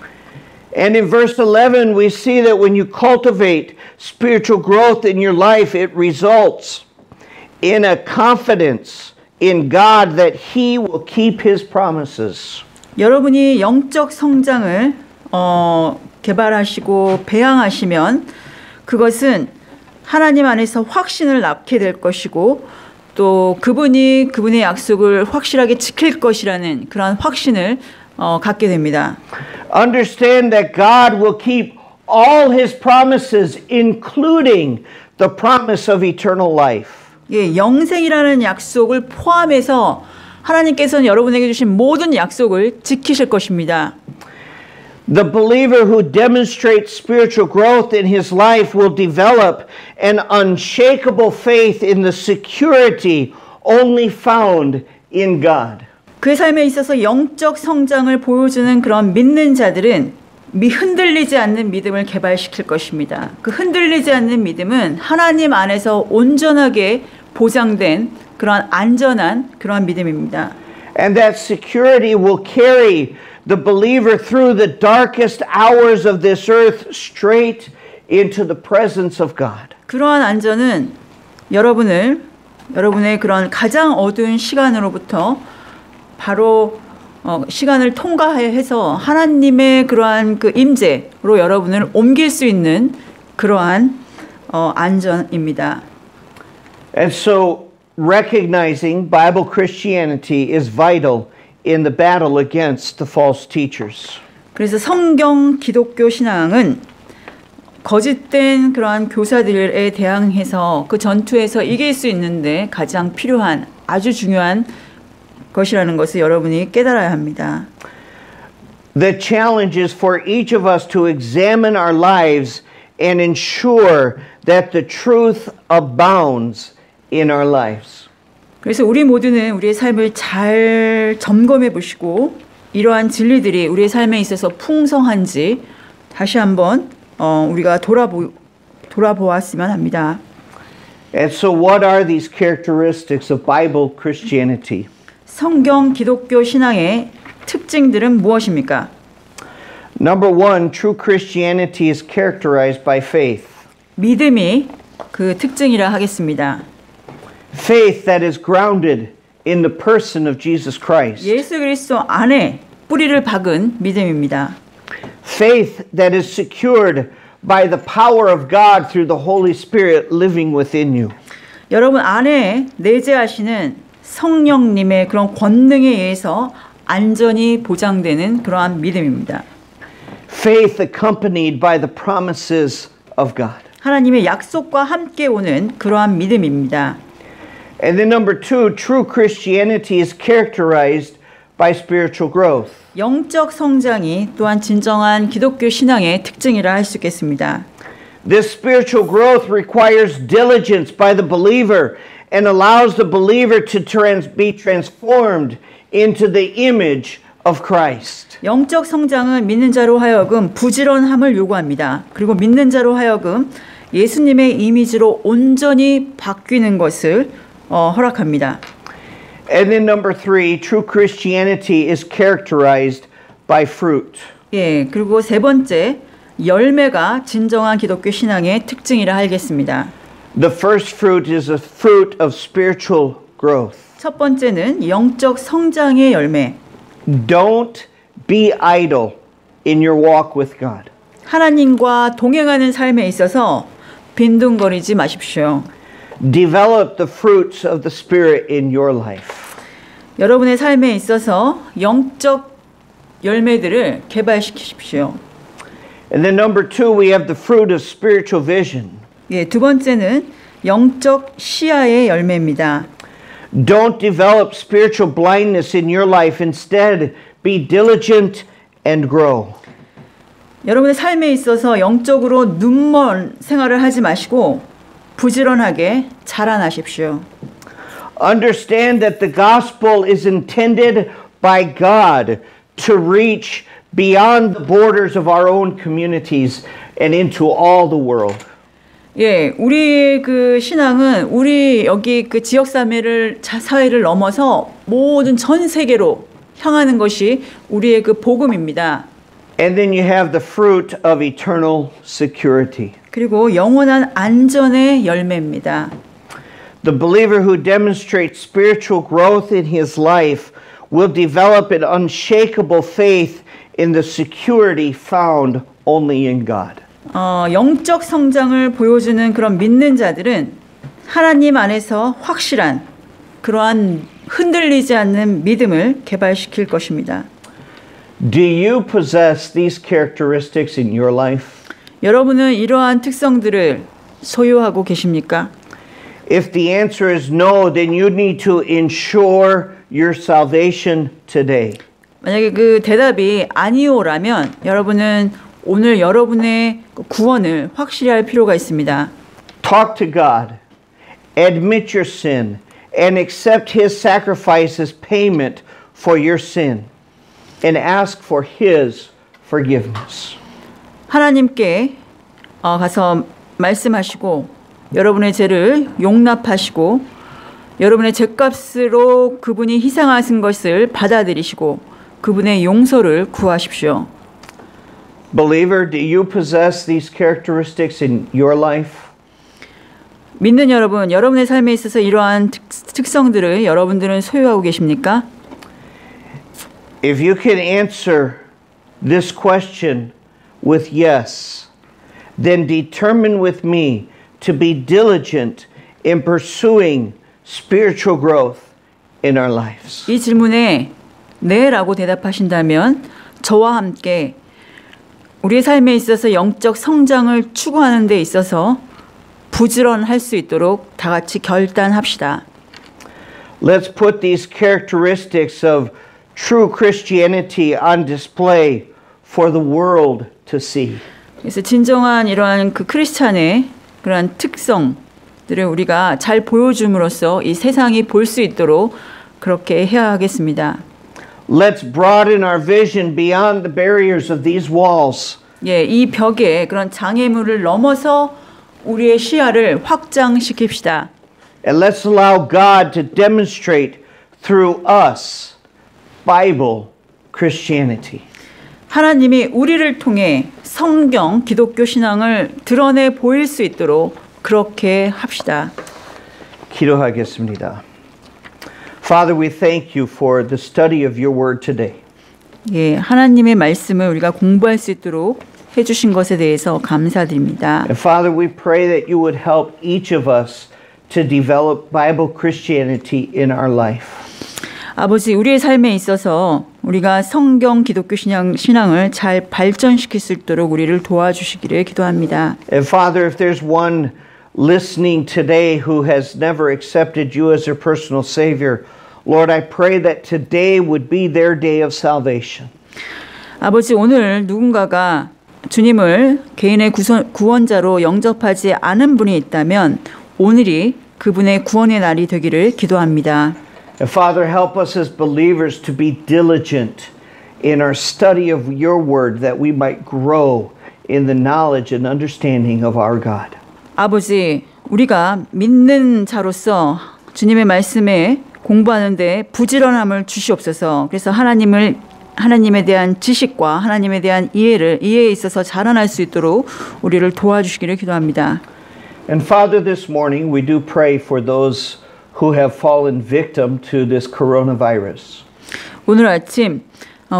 And in verse 11, we see that when you cultivate spiritual growth in your life, it results in a confidence in God that He will keep His promises. 여러분이 영적 성장을 개발하시고 배양하시면 그것은 하나님 안에서 확신을 낳게 될 것이고 또 그분이 그분의 약속을 확실하게 지킬 것이라는 그런 확신을 갖게 됩니다. Understand that God will keep all His promises, including the promise of eternal life. 예, 영생이라는 약속을 포함해서 하나님께서는 여러분에게 주신 모든 약속을 지키실 것입니다. The believer who demonstrates spiritual growth in his life will develop an unshakable faith in the security only found in God. 그의 삶에 있어서 영적 성장을 보여주는 그런 믿는 자들은 흔들리지 않는 믿음을 개발시킬 것입니다. 그 흔들리지 않는 믿음은 하나님 안에서 온전하게 보장된 그런 안전한 그런 믿음입니다. And that security will carry the believer through the darkest hours of this earth straight into the presence of God. 그러한 안전은 여러분의 그런 가장 어두운 시간으로부터 바로 시간을 통과해서 하나님의 그러한 그 임재로 여러분을 옮길 수 있는 그러한 안전입니다. And so recognizing Bible Christianity is vital in the battle against the false teachers. 그래서 성경 기독교 신앙은 거짓된 그러한 교사들에 대항해서 그 전투에서 이길 수 있는데 가장 필요한 아주 중요한 것이라는 것을 여러분이 깨달아야 합니다. The challenge is for each of us to examine our lives and ensure that the truth abounds in our lives. 그래서 우리 모두는 우리의 삶을 잘 점검해 보시고 이러한 진리들이 우리의 삶에 있어서 풍성한지 다시 한번 우리가 돌아보았으면 합니다. And so what are these characteristics of Bible Christianity? 성경 기독교 신앙의 특징들은 무엇입니까? Number one, true Christianity is characterized by faith. 믿음이 그 특징이라 하겠습니다. Faith that is grounded in the person of Jesus Christ. 예수 그리스도 안에 뿌리를 박은 믿음입니다. Faith that is secured by the power of God through the Holy Spirit living within you. 여러분 안에 내재하시는 성령님의 그런 권능에 의해서 안전이 보장되는 그러한 믿음입니다. Faith accompanied by the promises of God. 하나님의 약속과 함께 오는 그러한 믿음입니다. And then number two, true Christianity is characterized by spiritual growth. 영적 성장이 또한 진정한 기독교 신앙의 특징이라 할 수 있겠습니다. This spiritual growth requires diligence by the believer and allows the believer to be transformed into the image of Christ. 영적 성장은 믿는 자로 하여금 부지런함을 요구합니다. 그리고 믿는 자로 하여금 예수님의 이미지로 온전히 바뀌는 것을 허락합니다. And then number three, true Christianity is characterized by fruit. 예, 그리고 세 번째, 열매가 진정한 기독교 신앙의 특징이라 하겠습니다. The first fruit is a fruit of spiritual growth. 첫 번째는 영적 성장의 열매. Don't be idle in your walk with God. 하나님과 동행하는 삶에 있어서 빈둥거리지 마십시오. Develop the fruits of the Spirit in your life. 여러분의 삶에 있어서 영적 열매들을 개발시키십시오. And then number two, we have the fruit of spiritual vision. 예, 두 번째는 영적 시야의 열매입니다. Don't develop spiritual blindness in your life. Instead, be diligent and grow. 여러분의 삶에 있어서 영적으로 눈먼 생활을 하지 마시고 부지런하게 자라나십시오. Understand that the gospel is intended by God to reach beyond the borders of our own communities and into all the world. 예, 우리 그 신앙은 우리 여기 그 지역 사회를 넘어서 모든 전 세계로 향하는 것이 우리의 그 복음입니다. And then you have the fruit of eternal security. 그리고 영원한 안전의 열매입니다. The believer who demonstrates spiritual growth in his life will develop an unshakable faith in the security found only in God. 영적 성장을 보여주는 그런 믿는 자들은 하나님 안에서 확실한 그러한 흔들리지 않는 믿음을 개발시킬 것입니다. Do you possess these characteristics in your life? 여러분은 이러한 특성들을 소유하고 계십니까? If the answer is no, then you need to ensure your salvation today. 만약에 그 대답이 아니오라면 여러분은 오늘 여러분의 구원을 확실히 할 필요가 있습니다. Talk to God, admit your sin, and accept His sacrifice as payment for your sin, and ask for His forgiveness. 하나님께 가서 말씀하시고 여러분의 죄를 용납하시고 여러분의 죄값으로 그분이 희생하신 것을 받아들이시고 그분의 용서를 구하십시오. Believer, do you possess these characteristics in your life? 믿는 여러분, 여러분의 삶에 있어서 이러한 특성들을 여러분들은 소유하고 계십니까? If you can answer this question with yes, then determine with me to be diligent in pursuing spiritual growth in our lives. 이 질문에 네라고 대답하신다면 저와 함께 우리의 삶에 있어서 영적 성장을 추구하는 데 있어서 부지런할 수 있도록 다 같이 결단합시다. Let's put these characteristics of true Christianity on display for the world to see. 그래서 진정한 이러한 그 크리스찬의 그러한 특성, 것들을 우리가 잘 보여줌으로써 이 세상이 볼 수 있도록 그렇게 해야 하겠습니다. Let's broaden our vision beyond the barriers of these walls. 예, 이 벽에 그런 장애물을 넘어서 우리의 시야를 확장시킵시다. And let's allow God to demonstrate through us Bible Christianity. 하나님이 우리를 통해 성경, 기독교 신앙을 드러내 보일 수 있도록 그렇게 합시다. 기도하겠습니다. Father, we thank you for the study of your word today. 예, 하나님의 말씀을 우리가 공부할 수 있도록 해주신 것에 대해서 감사드립니다. And Father, we pray that you would help each of us to develop Bible Christianity in our life. 아버지, 우리의 삶에 있어서 우리가 성경 기독교 신앙을 잘 발전시킬 수 있도록 우리를 도와주시기를 기도합니다. And Father, if there's one listening today who has never accepted you as their personal Savior, Lord, I pray that today would be their day of salvation. 아버지, 오늘 누군가가 주님을 개인의 구원자로 영접하지 않은 분이 있다면 오늘이 그분의 구원의 날이 되기를 기도합니다. And Father, help us as believers to be diligent in our study of your word that we might grow in the knowledge and understanding of our God. 아버지, 우리가 믿는 자로서 주님의 말씀에 공부하는데 부지런함을 주시옵소서. 그래서 하나님에 대한 지식과 하나님에 대한 이해에 있어서 자라날 수 있도록 우리를 도와주시기를 기도합니다. And Father, this morning we do pray for those who have fallen victim to this coronavirus. 오늘 아침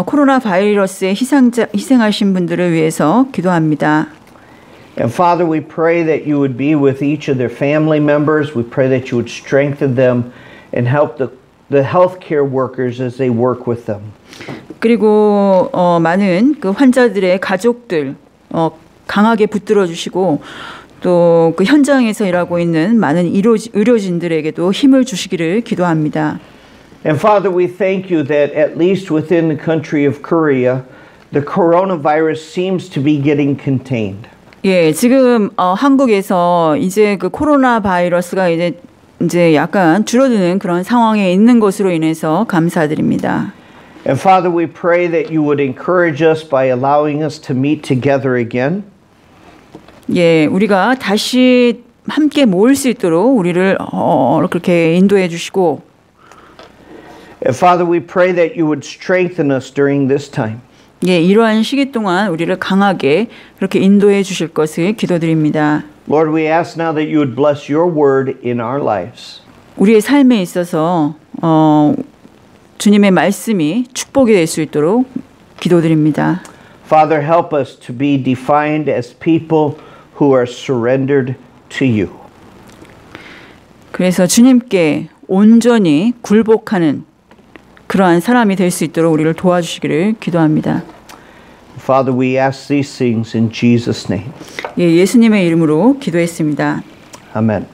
코로나 바이러스에 희생하신 분들을 위해서 기도합니다. And Father, we pray that you would be with each of their family members. We pray that you would strengthen them and help the healthcare workers as they work with them. 그리고 많은 그 환자들의 가족들 강하게 붙들어 주시고 또 그 현장에서 일하고 있는 많은 의료진들에게도 힘을 주시기를 기도합니다. And Father, we thank you that at least within the country of Korea, the coronavirus seems to be getting contained. 예, 지금 한국에서 이제 그 코로나 바이러스가 이제 약간 줄어드는 그런 상황에 있는 것으로 인해서 감사드립니다. And Father, we pray that you would encourage us by allowing us to meet together again. 예, 우리가 다시 함께 모일 수 있도록 우리를 그렇게 인도해 주시고. And Father, we pray that you would strengthen us during this time. 예, 이러한 시기 동안 우리를 강하게 그렇게 인도해 주실 것을 기도드립니다. Lord, we ask now that you would bless your word in our lives. 우리의 삶에 있어서 주님의 말씀이 축복이 될 수 있도록 기도드립니다. Father, help us to be defined as people who are surrendered to you. 그래서 주님께 온전히 굴복하는 그러한 사람이 될 수 있도록 우리를 도와주시기를 기도합니다. Father, we ask these things in Jesus' name. 예, 예수님의 이름으로 기도했습니다. Amen.